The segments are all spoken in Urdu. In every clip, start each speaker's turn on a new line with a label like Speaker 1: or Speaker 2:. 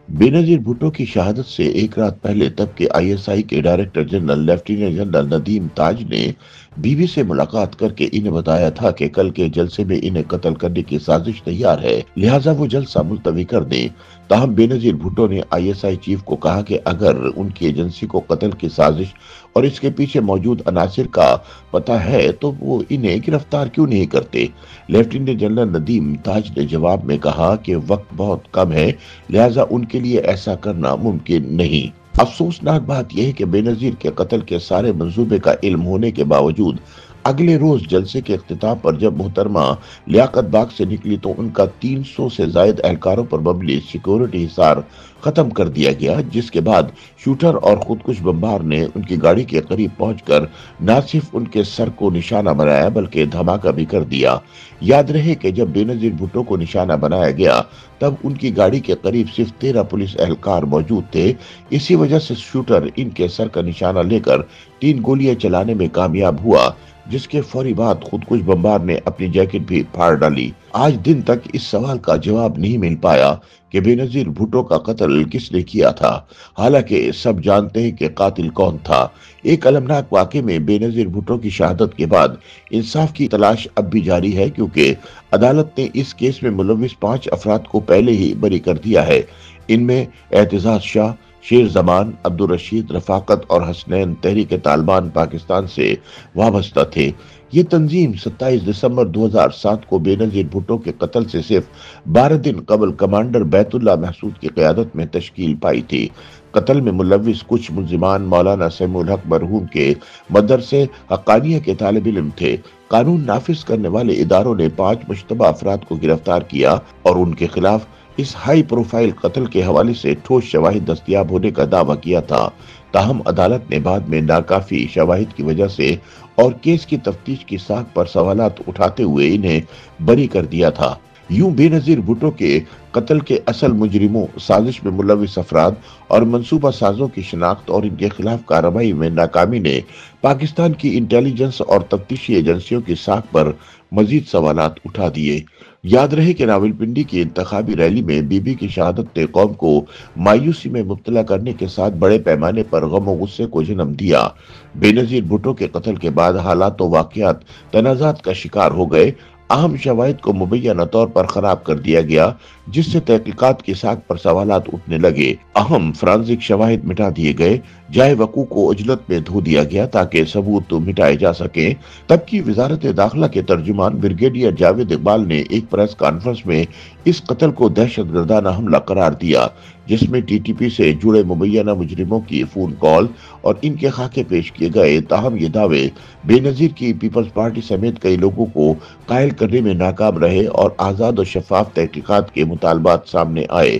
Speaker 1: بےنظیر بھٹو کی شہادت سے ایک رات پہلے تب کے آئی ایس آئی کے director general lieutenant general Nadeem Taj نے بیوی سے ملاقات کر کے انہیں بتایا تھا کہ کل کے جلسے میں انہیں قتل کرنے کی سازش تیار ہے، لہٰذا وہ جلسہ ملتوی کر دیں۔ تاہم بےنظیر بھٹو نے آئی ایس آئی چیف کو کہا کہ اگر ان کی ایجنسی کو قتل کی سازش اور اس کے پیچھے موجود عناصر کا پتہ ہے تو وہ انہیں گرفتار کیوں نہیں کرتے۔ لیفٹیننٹ جنرل ندیم تاج نے جواب میں کہا کہ وقت بہت کم ہے، لہٰذا ان کے لیے ایسا کرنا ممکن نہیں۔ افسوسناک بات یہ ہے کہ بےنظیر کے قتل کے سارے منصوبے کا علم ہونے کے باوجود اگلے روز جلسے کے اختتام پر جب محترمہ لیاقت باغ سے نکلی تو ان کا 300 سے زائد اہلکاروں پر مبنی سیکورٹی حصار ختم کر دیا گیا، جس کے بعد شوٹر اور خودکش بمبار نے ان کی گاڑی کے قریب پہنچ کر نہ صرف ان کے سر کو نشانہ بنایا بلکہ دھماکہ بھی کر دیا۔ یاد رہے کہ جب بےنظیر بھٹو کو نشانہ بنایا گیا تب ان کی گاڑی کے قریب صرف 13 پولیس اہلکار موجود تھے۔ اسی وجہ سے شوٹر ان کے سر کا نشانہ لے کر 3 گولیاں چلانے میں کامیاب ہوا، جس کے فوری بعد خودکش بمبار نے اپنی جیکٹ بھی پھاڑ ڈالی۔ آج دن تک اس سوال کا جواب نہیں مل پایا کہ بےنظیر بھٹو کا قتل کس نے کیا تھا، حالانکہ سب جانتے ہیں کہ قاتل کون تھا۔ ایک المناک واقعے میں بےنظیر بھٹو کی شہادت کے بعد انصاف کی تلاش اب بھی جاری ہے، کیونکہ عدالت نے اس کیس میں ملوث 5 افراد کو پہلے ہی بری کر دیا ہے۔ ان میں اعتزاز شاہ، شیر زمان، عبدالرشید، رفاقت اور حسنین تحریک طالبان پاکستان سے وابستہ تھے۔ یہ تنظیم 27 دسمبر 2007 کو بےنظیر بھٹو کے قتل سے صرف 12 دن قبل کمانڈر بیت اللہ محسود کی قیادت میں تشکیل پائی تھی۔ قتل میں ملوث کچھ ملزمان مولانا سمیع الحق مرحوم کے مدرسے حقانیہ کے طالب علم تھے۔ قانون نافذ کرنے والے اداروں نے 5 مشتبہ افراد کو گرفتار کیا اور ان کے خلاف اس ہائی پروفائل قتل کے حوالے سے ٹھوس شواہد دستیاب ہونے کا دعویٰ کیا تھا۔ تاہم عدالت نے بعد میں ناکافی شواہد کی وجہ سے اور کیس کی تفتیش کی ساکھ پر سوالات اٹھاتے ہوئے انہیں بری کر دیا تھا۔ یوں بےنظیر بھٹو کے قتل کے اصل مجرموں، سازش میں ملوث افراد اور منصوبہ سازوں کی شناخت اور ان کے خلاف کارروائی میں ناکامی نے پاکستان کی انٹیلیجنس اور تفتیشی ایجنسیوں کی ساکھ پر مزید سوالات اٹھا دیے۔ یاد رہے کہ راولپنڈی کی انتخابی ریلی میں بی بی کی شہادت نے قوم کو مایوسی میں مبتلا کرنے کے ساتھ بڑے پیمانے پر غم و غصے کو جنم دیا۔ بےنظیر بھٹو کے قتل کے بعد حالات و واقعات تنازعات کا شکار ہو گئے۔ اہم شواہد کو مبینہ طور پر خراب کر دیا گیا، جس سے تحقیقات کی ساکھ پر سوالات اٹھنے لگے۔ اہم فرانزک شواہد مٹا دیے گئے، جائے وقوع کو عجلت میں دھو دیا گیا تاکہ ثبوت مٹائے جا سکیں۔ تب کی وزارت داخلہ کے ترجمان بریگیڈیئر جاوید اقبال نے ایک پریس کانفرنس میں اس قتل کو دہشت گردانہ حملہ قرار دیا، جس میں ٹی ٹی پی سے جڑے مبینہ مجرموں کی فون کال اور ان کے خاکے پیش کیے گئے۔ تاہم یہ دعوے بےنظیر کی پیپلز پارٹی سمیت کئی لوگوں کو قائل کرنے میں ناکام رہے اور آزاد و شفاف تحقیقات کے مطالبات سامنے آئے۔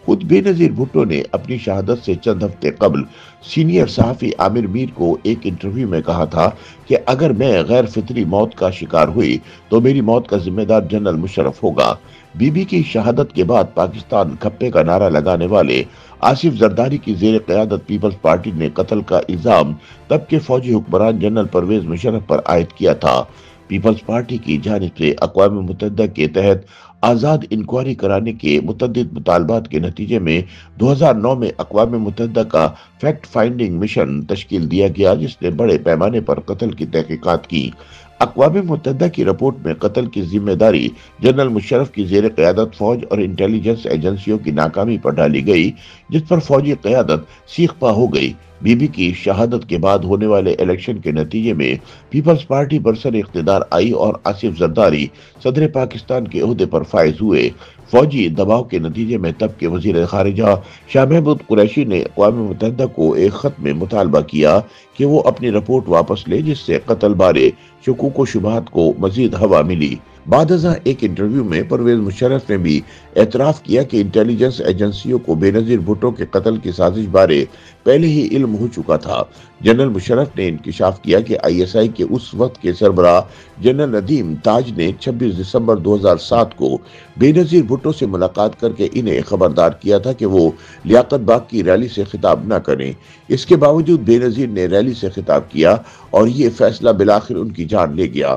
Speaker 1: خود بےنظیر بھٹو نے اپنی شہادت سے چند ہفتے قبل سینئر صحافی عامر میر کو ایک انٹرویو میں کہا تھا کہ اگر میں غیر فطری موت کا شکار ہوئی تو میری موت کا ذمہ دار جنرل مشرف ہوگا۔ بی بی کی شہادت کے بعد پاکستان کھپے کا نعرہ لگانے والے آصف زرداری کی زیر قیادت پیپلز پارٹی نے قتل کا الزام تب کے فوجی حکمران جنرل پرویز مشرف پر عائد کیا تھا۔ پیپلز پارٹی کی جانب سے اقوام متحدہ کے تحت آزاد انکوائری کرانے کے متعدد مطالبات کے نتیجے میں 2009 میں اقوام متحدہ کا فیکٹ فائنڈنگ مشن تشکیل دیا گیا، جس نے بڑے پیمانے پر قتل کی تحقیقات کی۔ اقوام متحدہ کی رپورٹ میں قتل کی ذمہ داری جنرل مشرف کی زیر قیادت فوج اور انٹیلیجنس ایجنسیوں کی ناکامی پر ڈالی گئی، جس پر فوجی قیادت سیخ پا ہو گئی۔ بی بی کی شہادت کے بعد ہونے والے الیکشن کے نتیجے میں پیپلز پارٹی برسر اقتدار آئی اور آصف زرداری صدر پاکستان کے عہدے پر فائز ہوئے۔ فوجی دباؤ کے نتیجے میں تب کے وزیر خارجہ شاہ محمود قریشی نے اقوام متحدہ کو ایک خط میں مطالبہ کیا کہ وہ اپنی رپورٹ واپس لے، جس سے قتل بارے شکوک و شبہات کو مزید ہوا ملی۔ بعد ازاں ایک انٹرویو میں پرویز مشرف نے بھی اعتراف کیا کہ انٹیلیجنس ایجنسیوں کو بےنظیر بھٹو کے قتل کی سازش بارے پہلے ہی علم ہو چکا تھا۔ جنرل مشرف نے انکشاف کیا کہ آئی ایس آئی کے اس وقت کے سربراہ جنرل ندیم تاج نے 26 دسمبر 2007 کو بےنظیر بھٹو سے ملاقات کر کے انہیں خبردار کیا تھا کہ وہ لیاقت باغ کی ریلی سے خطاب نہ کریں۔ اس کے باوجود بےنظیر نے ریلی سے خطاب کیا اور یہ فیصلہ بالآخر ان کی جان لے گیا۔